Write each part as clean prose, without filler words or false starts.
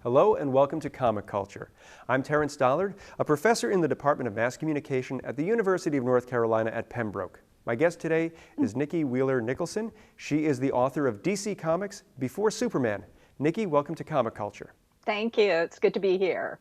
Hello and welcome to Comic Culture. I'm Terrence Dollard, a professor in the Department of Mass Communication at the University of North Carolina at Pembroke. My guest today is Nicky Wheeler-Nicholson. She is the author of DC Comics Before Superman. Nicky, welcome to Comic Culture. Thank you. It's good to be here.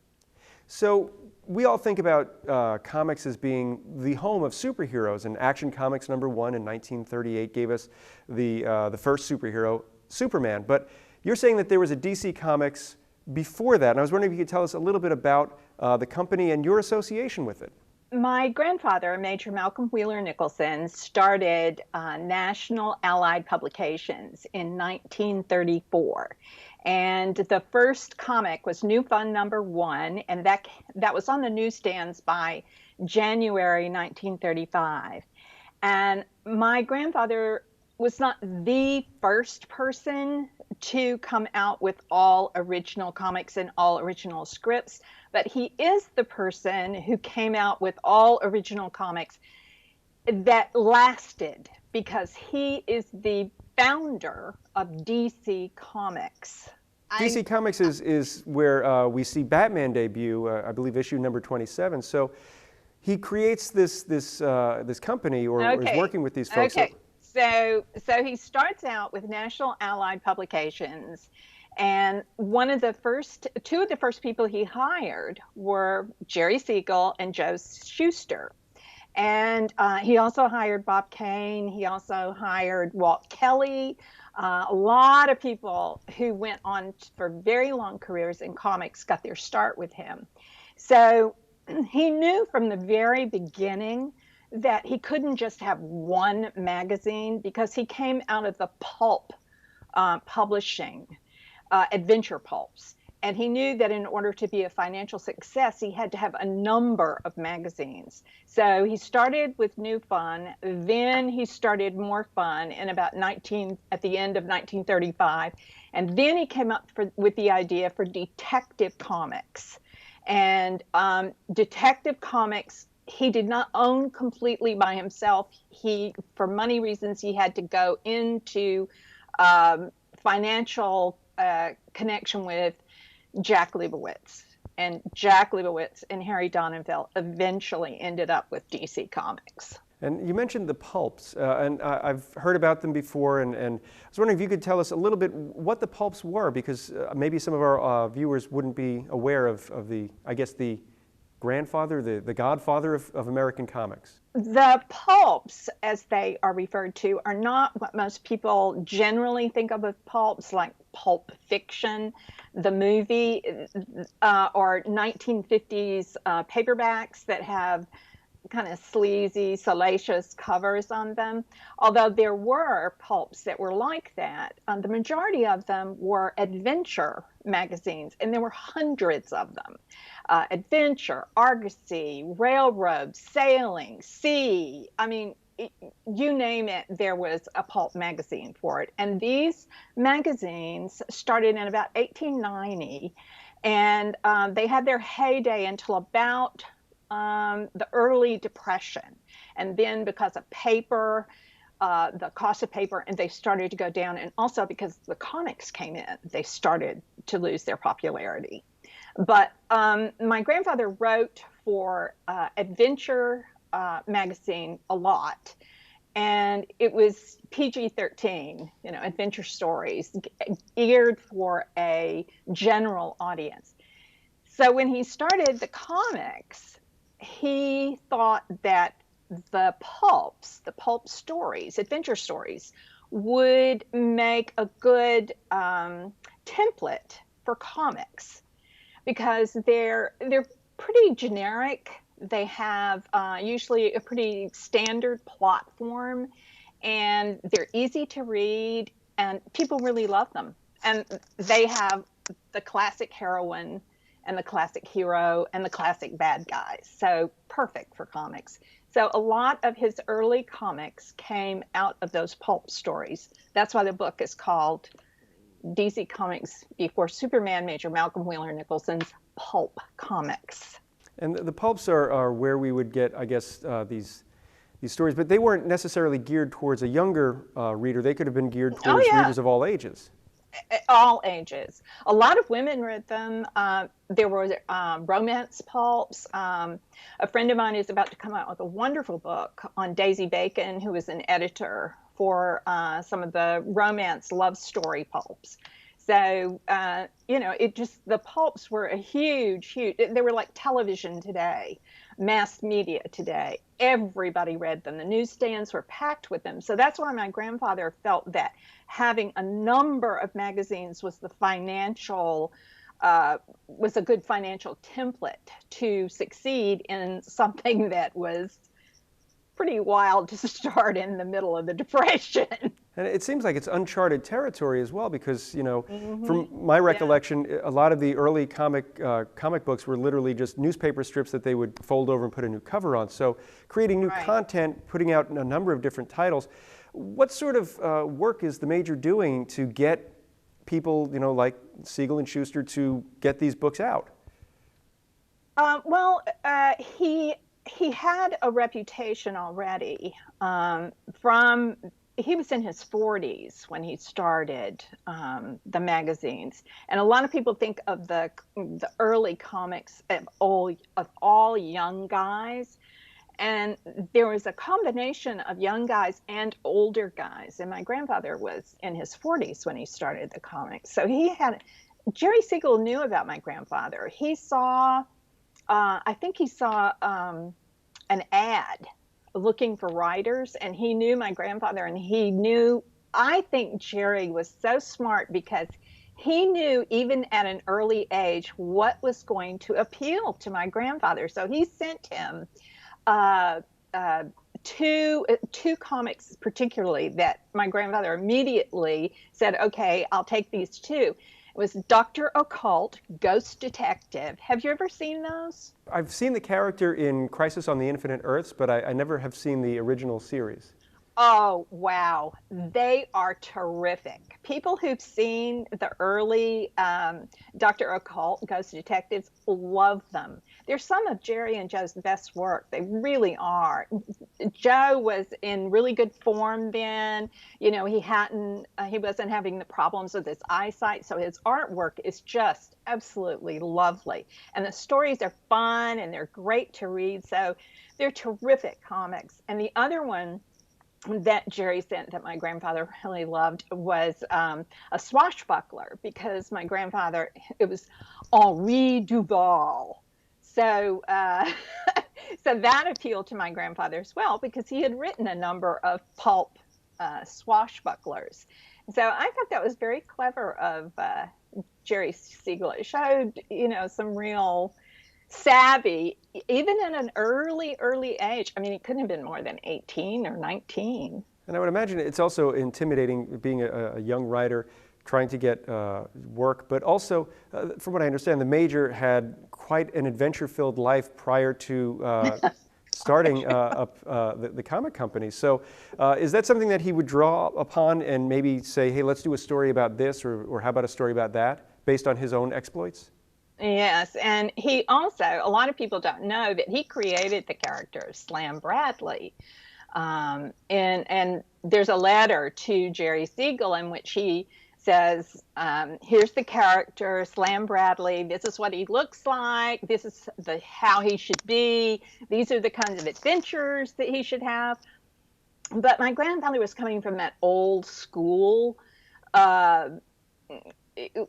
So we all think about comics as being the home of superheroes, and Action Comics #1 in 1938 gave us the first superhero, Superman. But you're saying that there was a DC Comics before that, and I was wondering if you could tell us a little bit about the company and your association with it. My grandfather, Major Malcolm Wheeler-Nicholson, started National Allied Publications in 1934. And the first comic was New Fun #1, and that was on the newsstands by January 1935. And my grandfather was not the first person to come out with all original comics and all original scripts, but he is the person who came out with all original comics that lasted, because he is the founder of DC Comics. DC Comics is where we see Batman debut, I believe issue number 27. So he creates this company, or is working with these folks. Okay. So he starts out with National Allied Publications, and two of the first people he hired were Jerry Siegel and Joe Shuster. And he also hired Bob Kane. He also hired Walt Kelly. A lot of people who went on for very long careers in comics got their start with him. So he knew from the very beginning that he couldn't just have one magazine, because he came out of the pulp publishing, adventure pulps. And he knew that in order to be a financial success, he had to have a number of magazines. So he started with New Fun, then he started More Fun at the end of 1935. And then he came up with the idea for Detective Comics. And Detective Comics, he did not own completely by himself. For money reasons, he had to go into financial connection with Jack Leibowitz. And Jack Leibowitz and Harry Donenfeld eventually ended up with DC Comics. And you mentioned the pulps, and I've heard about them before, and I was wondering if you could tell us a little bit what the pulps were, because maybe some of our viewers wouldn't be aware of the grandfather, the godfather of American comics. The pulps, as they are referred to, are not what most people generally think of as pulps, like Pulp Fiction, the movie, or 1950s paperbacks that have kind of sleazy, salacious covers on them. Although there were pulps that were like that, the majority of them were adventure magazines, and there were hundreds of them. Adventure, Argosy, railroad, sailing, sea. I mean, you name it, there was a pulp magazine for it. And these magazines started in about 1890, and they had their heyday until about the early Depression. And then because of paper, the cost of paper, and they started to go down. And also because the comics came in, they started to lose their popularity. But my grandfather wrote for Adventure magazine a lot. And it was PG-13, adventure stories, geared for a general audience. So when he started the comics, he thought that the pulp stories, adventure stories, would make a good template for comics, because they're pretty generic. They have usually a pretty standard plot form, and they're easy to read, and people really love them. And they have the classic heroine and the classic hero and the classic bad guys. So perfect for comics. So a lot of his early comics came out of those pulp stories. That's why the book is called DC Comics Before Superman, Major Malcolm Wheeler-Nicholson's Pulp Comics. And the pulps are where we would get, I guess, these stories, but they weren't necessarily geared towards a younger reader. They could have been geared towards readers of all ages. all ages. A lot of women read them. There were romance pulps. A friend of mine is about to come out with a wonderful book on Daisy Bacon, who was an editor for some of the romance love story pulps. So, it just, the pulps were a huge, they were like television today, mass media today. Everybody read them. The newsstands were packed with them. So that's why my grandfather felt that having a number of magazines was was a good financial template to succeed in something that was pretty wild to start in the middle of the Depression. And it seems like it's uncharted territory as well, because from my Yeah. recollection, a lot of the early comic books were literally just newspaper strips that they would fold over and put a new cover on. So creating new Right. content, putting out a number of different titles. What sort of work is the Major doing to get people, like Siegel and Schuster, to get these books out? Well, he had a reputation already from. He was in his 40s when he started the magazines, and a lot of people think of the early comics of all young guys, and there was a combination of young guys and older guys. And my grandfather was in his 40s when he started the comics, so Jerry Siegel knew about my grandfather. He saw, I think he saw an ad looking for writers, and he knew my grandfather, and I think Jerry was so smart because he knew even at an early age what was going to appeal to my grandfather. So he sent him two comics particularly that my grandfather immediately said, okay, I'll take these two. It was Dr. Occult, Ghost Detective. Have you ever seen those? I've seen the character in Crisis on the Infinite Earths, but I never have seen the original series. Oh, wow. They are terrific. People who've seen the early Dr. Occult Ghost Detectives love them. They're some of Jerry and Joe's best work. They really are. Joe was in really good form then. He wasn't having the problems with his eyesight, so his artwork is just absolutely lovely. And the stories are fun and they're great to read. So they're terrific comics. And the other one that Jerry sent that my grandfather really loved was a swashbuckler, because my grandfather, it was Henri Duval. So, so that appealed to my grandfather as well, because he had written a number of pulp swashbucklers. So I thought that was very clever of Jerry Siegel. It showed, some real savvy, even at an early age. I mean, he couldn't have been more than 18 or 19. And I would imagine it's also intimidating being a young writer trying to get work, but also, from what I understand, the Major had quite an adventure-filled life prior to starting up the comic company. So is that something that he would draw upon and maybe say, hey, let's do a story about this, or how about a story about that, based on his own exploits? Yes, and he also, a lot of people don't know that he created the character Slam Bradley. And there's a letter to Jerry Siegel in which he says, here's the character, Slam Bradley. This is what he looks like. This is how he should be. These are the kinds of adventures that he should have. But my grandfather was coming from that old school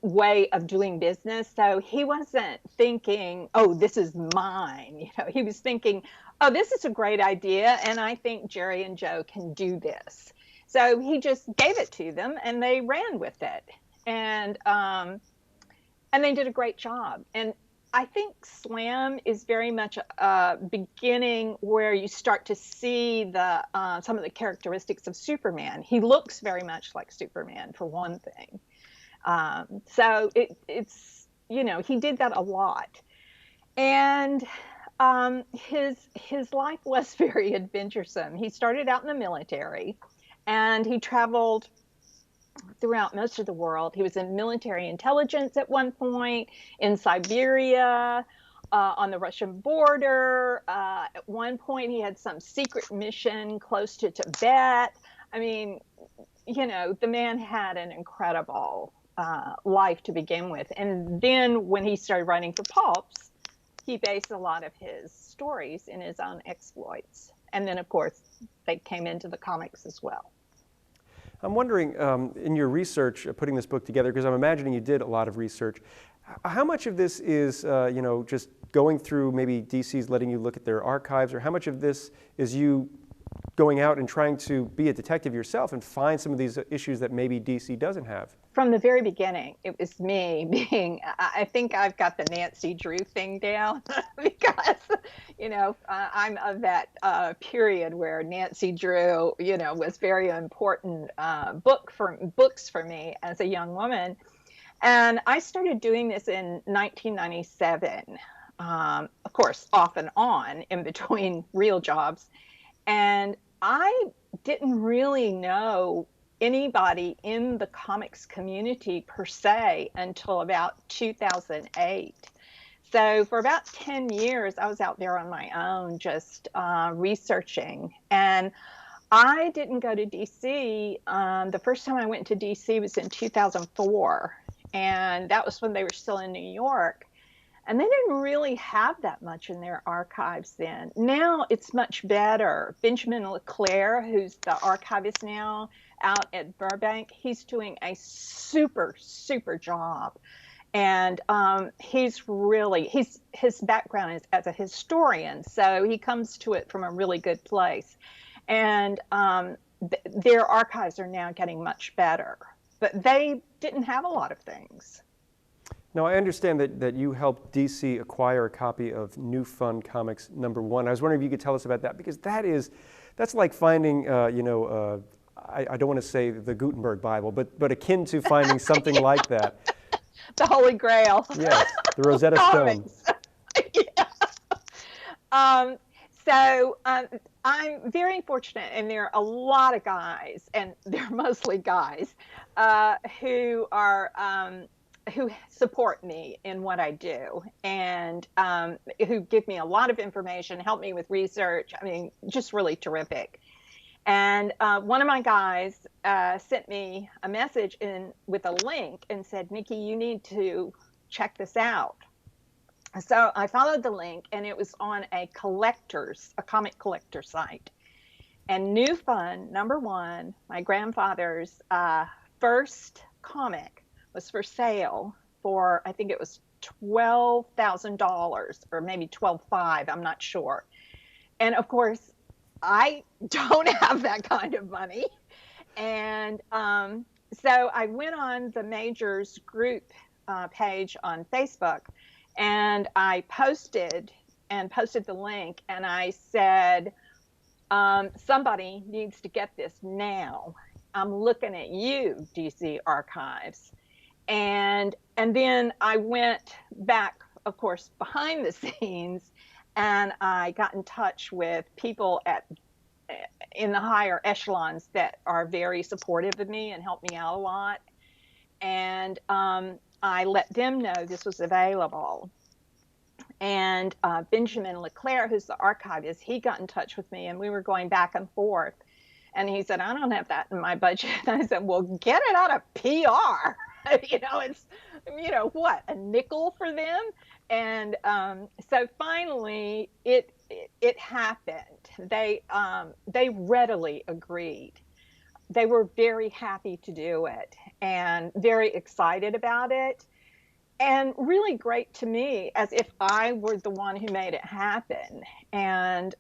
way of doing business. So he wasn't thinking, oh, this is mine. He was thinking, oh, this is a great idea, and I think Jerry and Joe can do this. So he just gave it to them, and they ran with it, and they did a great job. And I think Slam is very much a beginning where you start to see some of the characteristics of Superman. He looks very much like Superman, for one thing. So it's he did that a lot, and his life was very adventuresome. He started out in the military, and he traveled throughout most of the world. He was in military intelligence at one point, in Siberia, on the Russian border. At one point, he had some secret mission close to Tibet. I mean, the man had an incredible life to begin with. And then when he started writing for pulps, he based a lot of his stories in his own exploits. And then, of course, they came into the comics as well. I'm wondering, in your research, putting this book together, because I'm imagining you did a lot of research, how much of this is, just going through maybe DC's letting you look at their archives, or how much of this is you going out and trying to be a detective yourself and find some of these issues that maybe DC doesn't have? From the very beginning, it was me being, I think I've got the Nancy Drew thing down because, I'm of that period where Nancy Drew, was very important books for me as a young woman. And I started doing this in 1997, of course, off and on in between real jobs. And I didn't really know anybody in the comics community per se until about 2008. So for about 10 years, I was out there on my own, just researching. And I didn't go to DC. The first time I went to DC was in 2004. And that was when they were still in New York. And they didn't really have that much in their archives then. Now it's much better. Benjamin LeClaire, who's the archivist now out at Burbank, he's doing a super, super job. And his background is as a historian, so he comes to it from a really good place. And their archives are now getting much better. But they didn't have a lot of things. Now, I understand that you helped DC acquire a copy of New Fun Comics #1. I was wondering if you could tell us about that, because that's like finding, I don't want to say the Gutenberg Bible, but akin to finding something like that. The Holy Grail. Yes, the Rosetta Stone. Yeah. So I'm very fortunate, and there are a lot of guys, and they're mostly guys, who support me in what I do, and who give me a lot of information, help me with research. I mean, just really terrific. And one of my guys sent me a message with a link and said, "Nicky, you need to check this out." So I followed the link, and it was on a comic collector site. And New Fun #1, my grandfather's first comic, was for sale for, I think it was $12,000 or maybe $12,500, I'm not sure. And of course, I don't have that kind of money. And so I went on the Majors group page on Facebook, and I posted the link, and I said, somebody needs to get this now. I'm looking at you, DC Archives. And then I went back, of course, behind the scenes, and I got in touch with people in the higher echelons that are very supportive of me and help me out a lot. And I let them know this was available. And Benjamin LeClaire, who's the archivist, he got in touch with me, and we were going back and forth. And he said, "I don't have that in my budget." And I said, "Well, get it out of PR." It's, what, a nickel for them? And so finally, it happened. They readily agreed. They were very happy to do it and very excited about it, and really great to me, as if I were the one who made it happen. And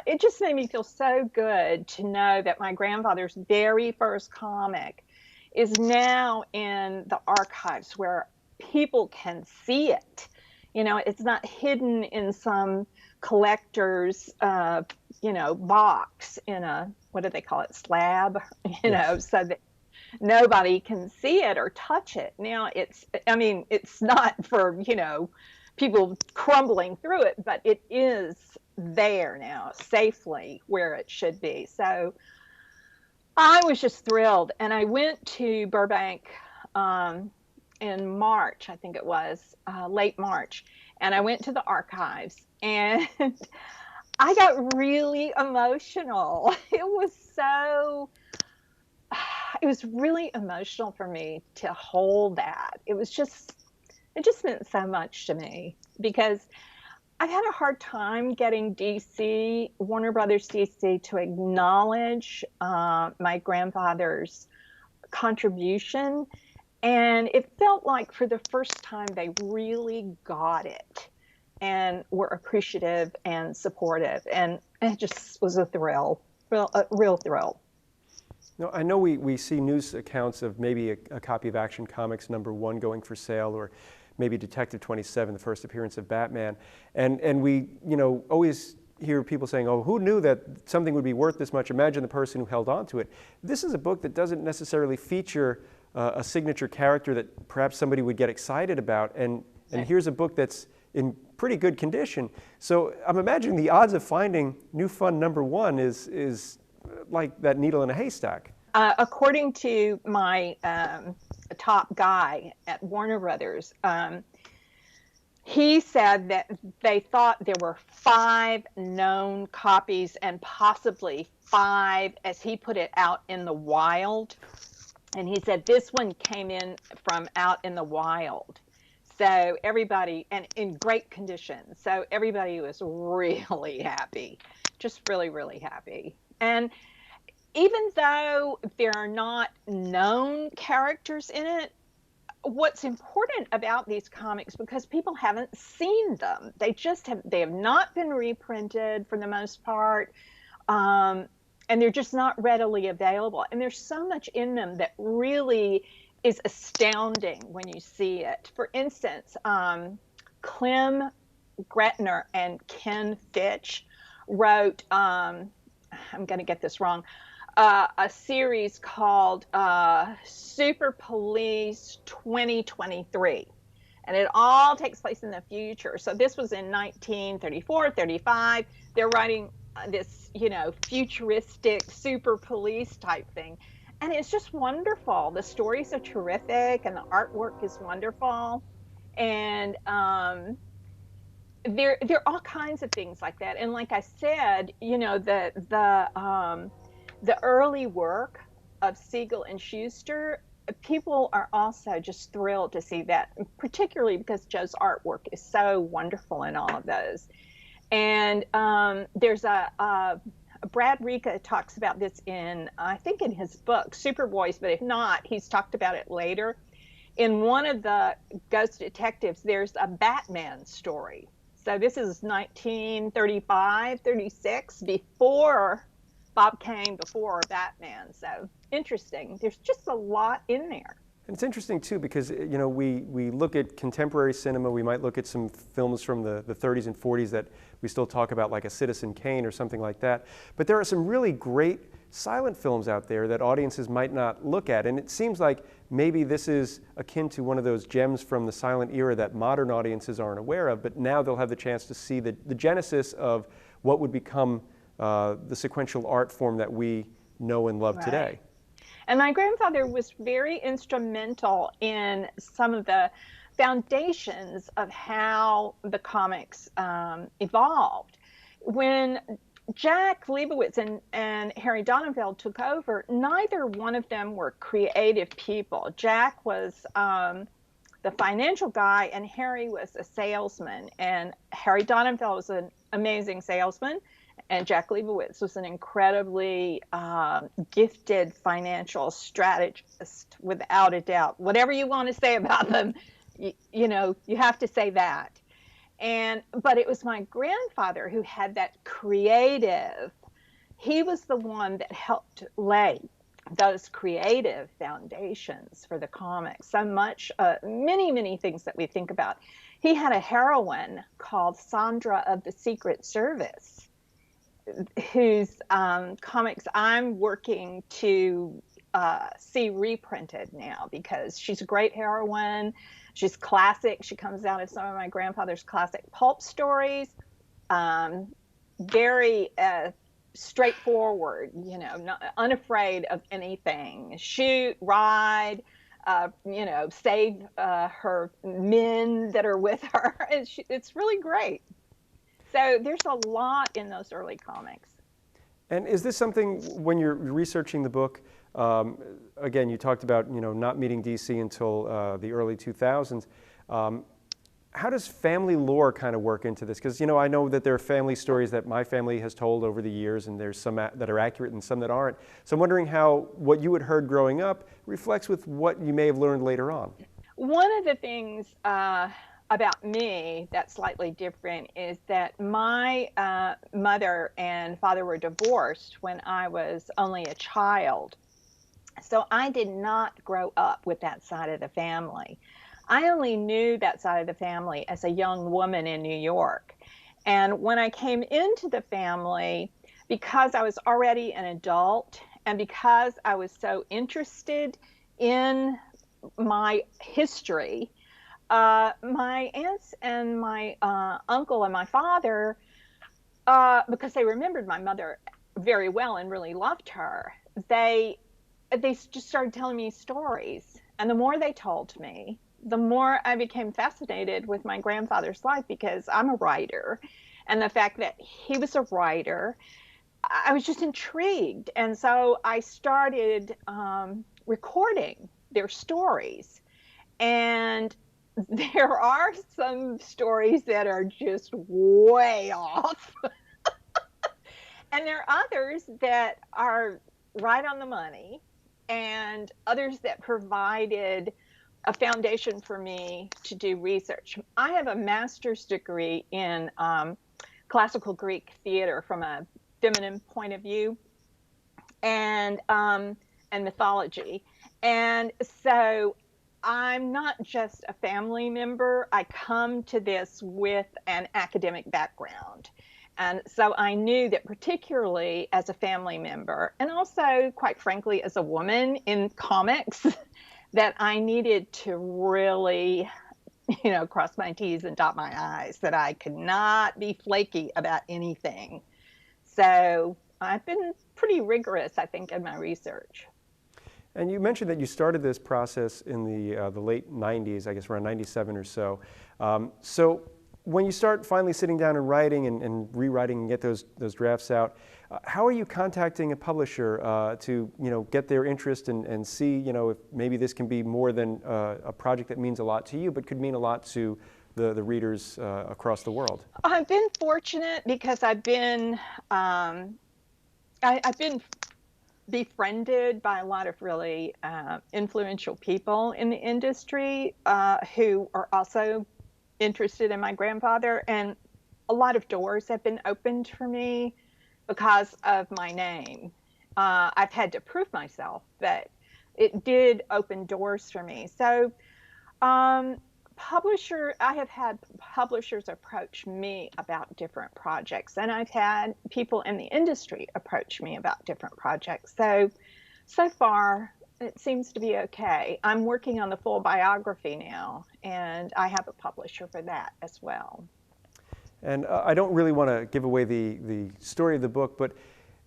it just made me feel so good to know that my grandfather's very first comic is now in the archives where people can see it. It's not hidden in some collector's, box in a, what do they call it, slab, Yes. so that nobody can see it or touch it. Now it's not for, people crumbling through it, but it is there now safely where it should be. So I was just thrilled. And I went to Burbank in March, I think it was, late March. And I went to the archives, and I got really emotional. It was so it was really emotional for me to hold that. It just meant so much to me because I've had a hard time getting DC, Warner Brothers DC, to acknowledge my grandfather's contribution. And it felt like for the first time they really got it and were appreciative and supportive. And it just was a thrill, a real thrill. No, I know we see news accounts of maybe a copy of Action Comics #1 going for sale, or maybe Detective 27, the first appearance of Batman. And we, always hear people saying, oh, who knew that something would be worth this much? Imagine the person who held on to it. This is a book that doesn't necessarily feature a signature character that perhaps somebody would get excited about. And here's a book that's in pretty good condition. So I'm imagining the odds of finding New Fun #1 is like that needle in a haystack. According to my top guy at Warner Brothers, he said that they thought there were 5 known copies and possibly 5, as he put it, out in the wild. And he said this one came in from out in the wild. So everybody, and in great condition. So everybody was really happy, just really, really happy. And even though there are not known characters in it, what's important about these comics, because people haven't seen them, they have not been reprinted for the most part, and they're just not readily available. And there's so much in them that really is astounding when you see it. For instance, Clem Gretner and Ken Fitch wrote, I'm going to get this wrong, a series called Super Police 2023. And it all takes place in the future. So this was in 1934, 35. They're writing this, futuristic super police type thing. And it's just wonderful. The stories are terrific and the artwork is wonderful. And there are all kinds of things like that. And like I said, the early work of Siegel and Schuster, people are also just thrilled to see that, particularly because Joe's artwork is so wonderful in all of those. And there's Brad Ricca talks about this I think in his book, Superboys, but if not, he's talked about it later. In one of the Ghost Detectives, there's a Batman story. So this is 1935, 36, before Bob Kane, before Batman. So interesting. There's just a lot in there. And it's interesting too because we look at contemporary cinema. We might look at some films from the 30s and 40s that we still talk about, like a Citizen Kane or something like that. But there are some really great silent films out there that audiences might not look at. And it seems like maybe this is akin to one of those gems from the silent era that modern audiences aren't aware of. But now they'll have the chance to see the genesis of what would become the sequential art form that we know and love today. And my grandfather was very instrumental in some of the foundations of how the comics evolved. When Jack Leibowitz and Harry Donenfeld took over, neither one of them were creative people. Jack was the financial guy and Harry was a salesman. And Harry Donenfeld was an amazing salesman. And Jack Leibowitz was an incredibly gifted financial strategist, without a doubt. Whatever you want to say about them, you have to say that. But it was my grandfather who had that creative. He was the one that helped lay those creative foundations for the comics. So much, many, many things that we think about. He had a heroine called Sandra of the Secret Service, whose comics I'm working to see reprinted now, because she's a great heroine. She's classic. She comes out of some of my grandfather's classic pulp stories. Very straightforward, not unafraid of anything. Shoot, ride, save her men that are with her. It's really great. So there's a lot in those early comics. And is this something, when you're researching the book, Again, you talked about not meeting DC until the early 2000s. How does family lore kind of work into this? Because I know that there are family stories that my family has told over the years, and there's some that are accurate and some that aren't. So I'm wondering how what you had heard growing up reflects with what you may have learned later on. One of the things about me that's slightly different is that my mother and father were divorced when I was only a child. So I did not grow up with that side of the family. I only knew that side of the family as a young woman in New York. And when I came into the family, because I was already an adult and because I was so interested in my history, my aunts and my uncle and my father, because they remembered my mother very well and really loved her, they just started telling me stories. And the more they told me, the more I became fascinated with my grandfather's life, because I'm a writer. And the fact that he was a writer, I was just intrigued. And so I started recording their stories. And there are some stories that are just way off. And there are others that are right on the money, and others that provided a foundation for me to do research. I have a master's degree in classical Greek theater from a feminine point of view, and mythology. And so I'm not just a family member. I come to this with an academic background. And so I knew that, particularly as a family member, and also, quite frankly, as a woman in comics, that I needed to really, cross my T's and dot my I's, that I could not be flaky about anything. So I've been pretty rigorous, I think, in my research. And you mentioned that you started this process in the late 90s, I guess around 97 or so. So when you start finally sitting down and writing and rewriting and get those drafts out, how are you contacting a publisher to get their interest and see if maybe this can be more than a project that means a lot to you, but could mean a lot to the readers across the world? I've been fortunate because I've been befriended by a lot of really influential people in the industry who are also interested in my grandfather, and a lot of doors have been opened for me because of my name. I've had to prove myself, but it did open doors for me. So I have had publishers approach me about different projects, and I've had people in the industry approach me about different projects. So far, it seems to be okay. I'm working on the full biography now, and I have a publisher for that as well. And I don't really want to give away the story of the book, but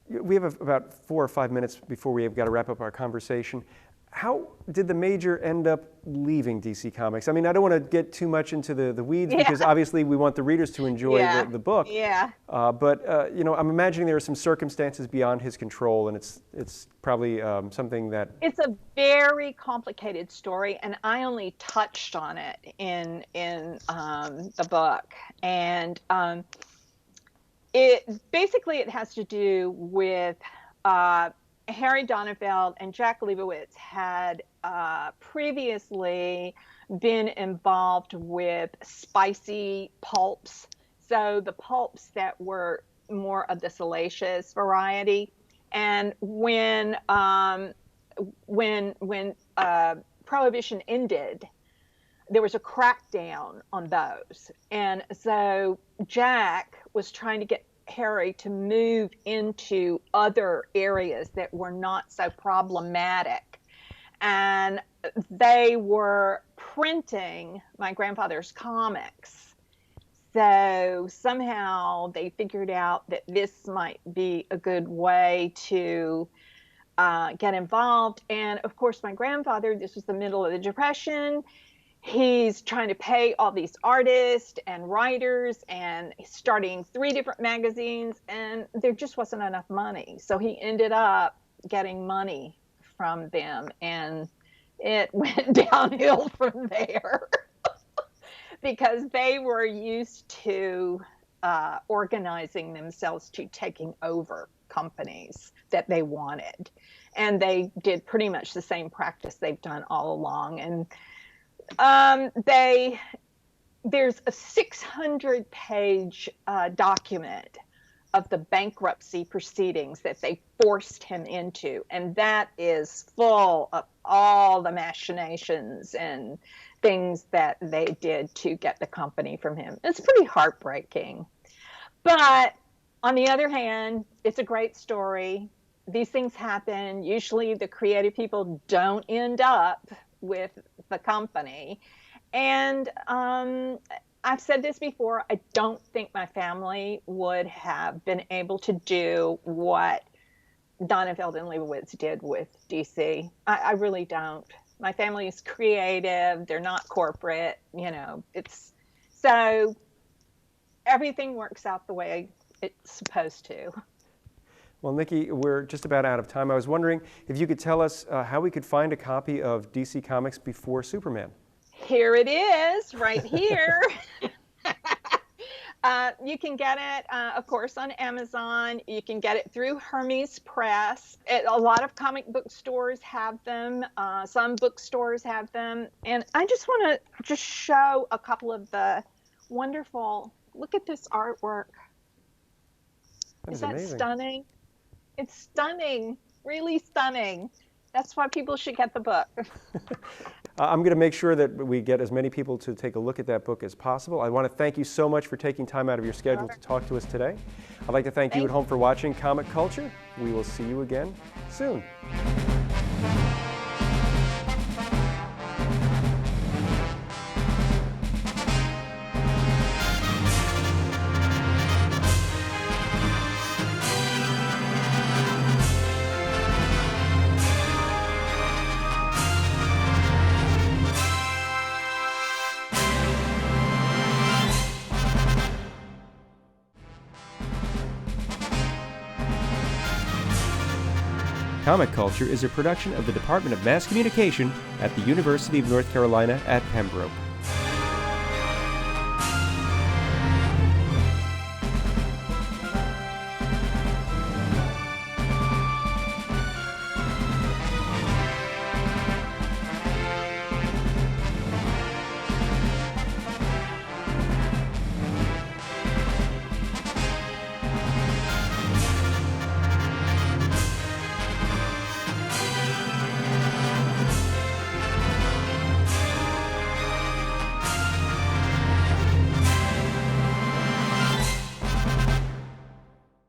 we have about 4 or 5 minutes before we have got to wrap up our conversation. How did the major end up leaving DC Comics? I mean, I don't want to get too much into the weeds because obviously we want the readers to enjoy the book. Yeah. But I'm imagining there are some circumstances beyond his control, and it's probably something that... It's a very complicated story, and I only touched on it in the book. And it has to do with Harry Donenfeld and Jack Leibowitz had previously been involved with spicy pulps. So the pulps that were more of the salacious variety. And when Prohibition ended, there was a crackdown on those. And so Jack was trying to get Harry to move into other areas that were not so problematic. And they were printing my grandfather's comics. So somehow they figured out that this might be a good way to get involved. And of course, my grandfather, this was the middle of the Depression. He's trying to pay all these artists and writers and starting 3 different magazines, and there just wasn't enough money. So he ended up getting money from them, and it went downhill from there because they were used to organizing themselves to taking over companies that they wanted. And they did pretty much the same practice they've done all along. And there's a 600-page document of the bankruptcy proceedings that they forced him into. And that is full of all the machinations and things that they did to get the company from him. It's pretty heartbreaking. But on the other hand, it's a great story. These things happen. Usually the creative people don't end up with the company. And I've said this before, I don't think my family would have been able to do what Donenfeld and Leibowitz did with DC. I really don't. My family is creative. They're not corporate. It's so everything works out the way it's supposed to. Well, Nicky, we're just about out of time. I was wondering if you could tell us how we could find a copy of DC Comics Before Superman. Here it is, right here. You can get it, of course, on Amazon. You can get it through Hermes Press. A lot of comic book stores have them. Some bookstores have them. And I just want to just show a couple of the wonderful, look at this artwork. Is that amazing. Stunning? It's stunning, really stunning. That's why people should get the book. I'm going to make sure that we get as many people to take a look at that book as possible. I want to thank you so much for taking time out of your schedule to talk to us today. I'd like to thank you at home for watching Comic Culture. We will see you again soon. Comic Culture is a production of the Department of Mass Communication at the University of North Carolina at Pembroke.